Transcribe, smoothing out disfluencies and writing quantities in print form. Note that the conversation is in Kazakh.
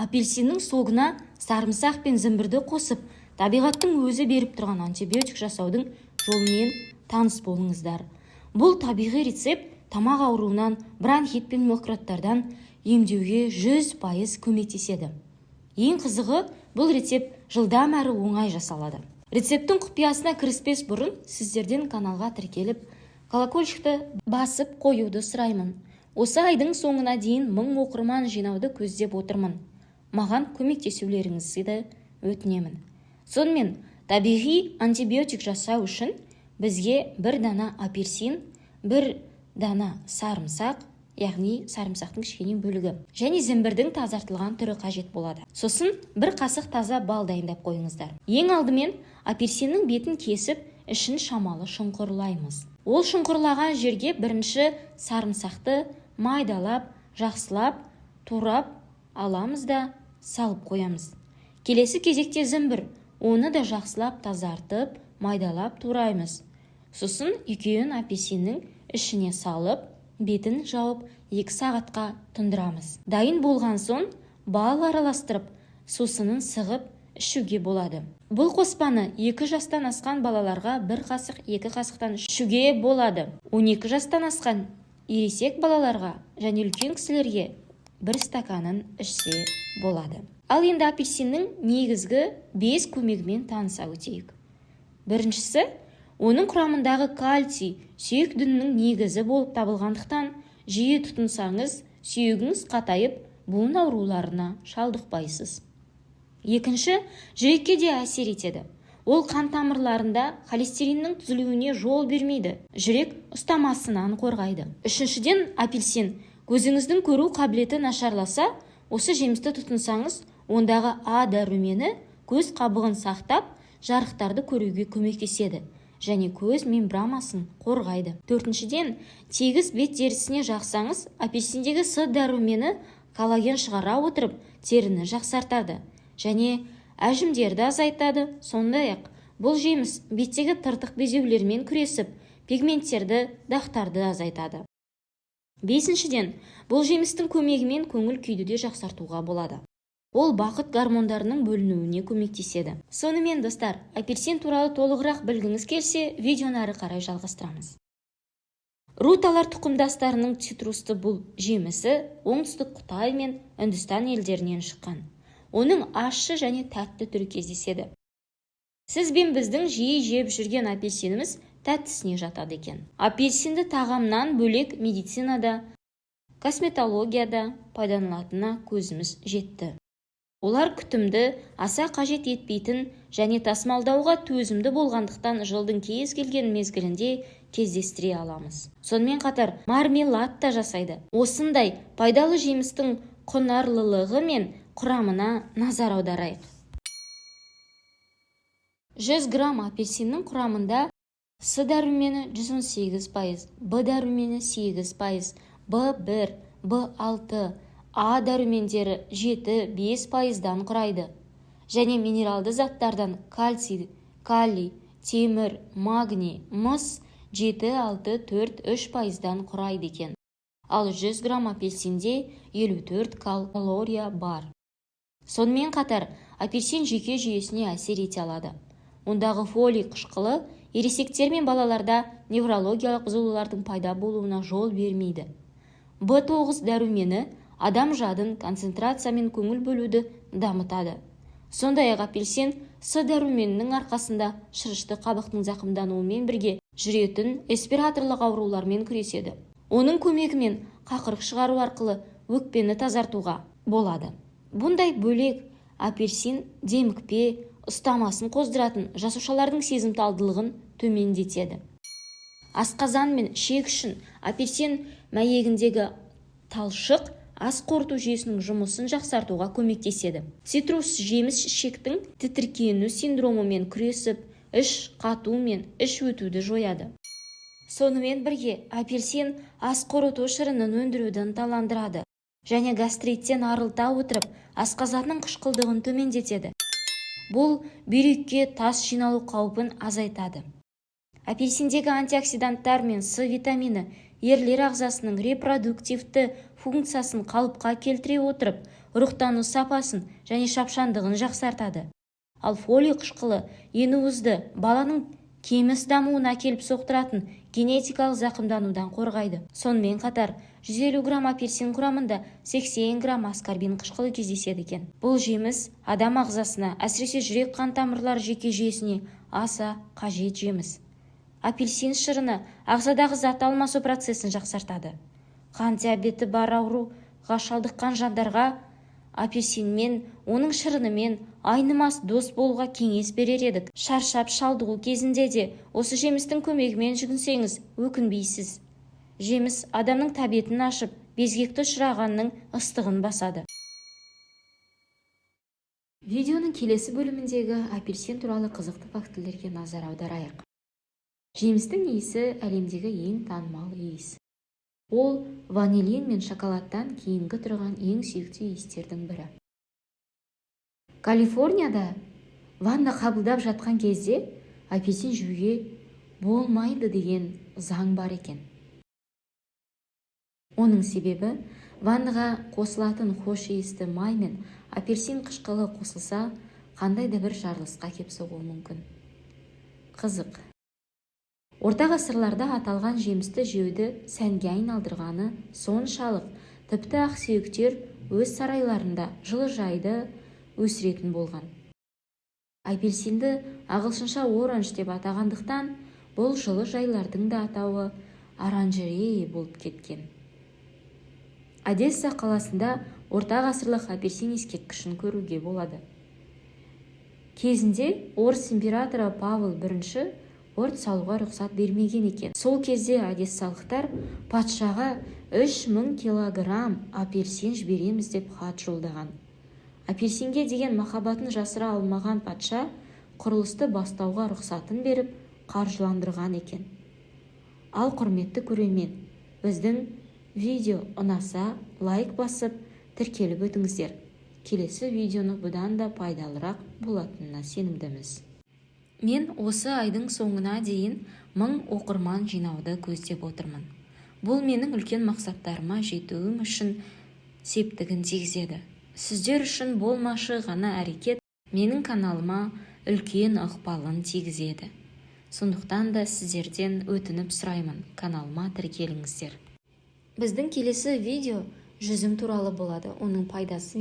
Апельсиннің согына сарымсақ пен зімбірді қосып, табиғаттың өзі беріп тұрған антибиотик жасаудың жолымен таныс болыңыздар. Бұл табиғи рецепт тамақ ауруынан, бронхит пен миокардтардан емдеуге 100% көмектеседі. Ең қызығы, бұл рецепт жылдам әрі оңай жасалады. Рецепттің құпиясына кіріспес бұрын сіздерден каналға тіркеліп, колокольчикті басып қоюды сұраймын. Осы айдың соңына дейін 1000 оқырман жинауды көздеп отырмын. Маған көмектесулеріңізді өтінемін. Сонымен, табиғи антибиотик жасау үшін бізге 1 дана апельсин, 1 дана сарымсақ, яғни сарымсақтың кішкене бөлігі, және зімбірдің тазартылған түрі қажет болады. Сосын 1 қасық таза бал дайындап қойыңыздар. Ең алдымен апельсиннің бетін кесіп, ішін шамалы шұңқырлаймыз. Ол шұңқырлаған жерге бірінші сарымсақты майдалап, жақсылап, турап аламыз да салып қоямыз. Келесі кезекте зімбір, оны да жақсылап тазартып, майдалап тураймыз. Сосын екеуін апельсиннің ішіне салып, бетін жауып 2 сағатқа тұндырамыз. Дайын болған соң бал араластырып, сусынын сығып ішуге болады. Бұл қоспаны 2 жастан асқан балаларға 1 қасық 2 қасықтан ішуге болады. 12 жастан асқан ересек балаларға және үлкен кісілерге 1 стаканын ішсе болады. Ал енді апельсиннің негізгі 5 көмегімен таныса өтейік. Біріншісі, оның құрамындағы кальций сүйек дүнінің негізі болып табылғандықтан, жиі тұтынсаңыз, сүйегіңіз қатайып, буын ауруларына шалдықпайсыз. Екінші, жүрекке де әсер етеді. Ол қан тамырларында холестериннің түзілуіне жол бермейді, жүрек ұстамасынан қорғайды. Үшіншіден, апельсин көзіңіздің көру қабілеті нашарласа, осы жемісті тұтынсаңыз, ондағы А дәрумені көз қабығын сақтап, жарықтарды көруге көмектеседі және көз мембранасын қорғайды. Төртіншіден, тегіс бет терісіне жақсаңыз, апельсиндегі С дәрумені коллаген шығара отырып, теріні жақсартады және әжімдерді азайтады. Сондай-ақ, бұл жеміс беттегі тыртық безеулермен күресіп, пигменттерді, дақтарды азайтады. Бесіншіден, бұл жемістің көмегімен көңіл күйді де жақсартуға болады. Ол бақыт гормондарының бөлінуіне көмектеседі. Сонымен достар, апельсин туралы толығырақ білгіңіз келсе, видеоны әрі қарай жалғастырамыз. Руталар тұқымдастарының цитрусты бұл жемісі оңтүстік Қытай мен Үндістан елдерінен шыққан. Оның ащы және тәтті түрі кездеседі. Сіз бен біздің жиі жеп жүрген апельсиніміз тәттісіне жатады екен. Апельсинді тағамнан бөлек медицинада, косметологияда пайдаланылатынына көзіміз жетті. Олар күтімді, аса қажет етпейтін және тасымалдауға төзімді болғандықтан жылдың кез келген мезгілінде кездестіре аламыз. Сонымен қатар мармелад та жасайды. Осындай пайдалы жемістің құнарлылығы мен құрамына назар аударайық. 100 грамм апельсиннің құрамында С дәрумені 118%, Б дәрумені 8%, В1, В6, А дәрумендері 7-5%дан құрайды. Және минералды заттардан кальций, калий, темір, магний, мыс 7-6-4-3%дан құрайды екен. Ал 100 грамм апельсинде 54 калория бар. Сонымен қатар, апельсин жүйке жүйесіне әсер ете алады. Ондағы фолий қышқылы ересектер мен балаларда неврологиялық бұзылулардың пайда болуына жол бермейді. В9 дәрумені адам жадын, концентрация мен көңіл бөлуді дамытады. Сондай-ақ апельсин С дәруменінің арқасында шырышты қабықтың зақымдануымен бірге жүретін респираторлық аурулармен күреседі. Оның көмегімен қақырық шығару арқылы өкпені тазартуға болады. Бұндай бөлек апельсин демікпе, ұстамасын қоздыратын жасушалардың сезімталдылығын төмендетеді. Асқазан мен ішек үшін апельсин мәйегіндегі талшық ас қорыту жүйесінің жұмысын жақсартуға көмектеседі. Цитрус жеміс ішектің тітіркену синдромымен күресіп, іш қату мен іш өтуді жояды. Сонымен бірге апельсин ас қорыту шырынын өндіруді ынталандырады және гастриттен арылта отырып, асқазанның қышқылдығын төмендетеді. Бұл бүйрекке тас жиналу қаупін азайтады. Апельсиндегі антиоксиданттар мен С витамині ерлер ағзасының репродуктивті функциясын қалыпқа келтіре отырып, рухтану сапасын және шапшаңдығын жақсартады. Ал фолий қышқылы енуізді баланың кеміс дамуына әкеліп соқтыратын генетикалық зақымданудан қорғайды. Сонымен қатар 150 грамм апельсин құрамында 80 грамм аскорбин қышқылы кездеседі екен. Бұл жеміс адам ағзасына, әсіресе жүрек қан тамырлары жүйке жүйесіне аса қажет жеміс. Апельсин шырыны ағзадағы зат алмасу процесін жақсартады. Қан диабеті бар ауруға шалдыққан жандарға апельсинмен, оның шырынымен айнымас дос болуға кеңес берер едік. Шаршап шалдығу кезінде де осы жемістің көмегімен жүгінсеңіз, өкінбейсіз. Жеміс адамның тәбетін ашып, безгекті ұшырағанның ыстығын басады. Видеоның келесі бөліміндегі апельсин туралы қызықты фактілерге назар аударайық. Жемістің иісі әлемдегі ең танымал иіс. Ол ванилин мен шоколадтан кейінгі тұрған ең сүйікті иістердің бірі. Калифорнияда ванна қабылдап жатқан кезде апельсин жеуге болмайды деген заң бар екен. Оның себебі ваннаға қосылатын хош иісті май мен апельсин қышқылы қосылса, қандай да бір жарылысқа кеп соғуы мүмкін. Қызық. Орта ғасырларда аталған жемісті жеуді сәнге айналдырғаны соншалық, тіпті ақсүйектер өз сарайларында жылыжайды өсіретін болған. Апельсинді ағылшынша оранж деп атағандықтан, бұл жылыжайлардың да атауы оранжерея болып кеткен. Одесса қаласында орта ғасырлық апельсин ескерткішін көруге болады. Кезінде орыс императоры Павел I орт салуға рұқсат бермеген екен. Сол кезде одессалықтар патшаға 3000 килограмм апельсин жібереміз деп хат жолдаған. Апельсинге деген махаббатын жасыра алмаған патша құрылысты бастауға рұқсатын беріп қаржыландырған екен. Ал құрметті көрермен, біздің видео ұнаса, лайк басып, тіркеліп өтіңіздер. Келесі видеоны бұдан да пайдалырақ болатынына сенімдіміз. Мен осы айдың соңына дейін 1000 оқырман жинауды көздеп отырмын. Бұл менің үлкен мақсаттарыма жетуім үшін септігін тигізеді. Сіздер үшін болмашы ғана әрекет менің каналыма үлкен ықпалын тигізеді. Сондықтан да сіздерден өтініп сұраймын, каналыма тіркеліңіздер. Біздің келесі видео жүзім туралы болады. Оның пайдасы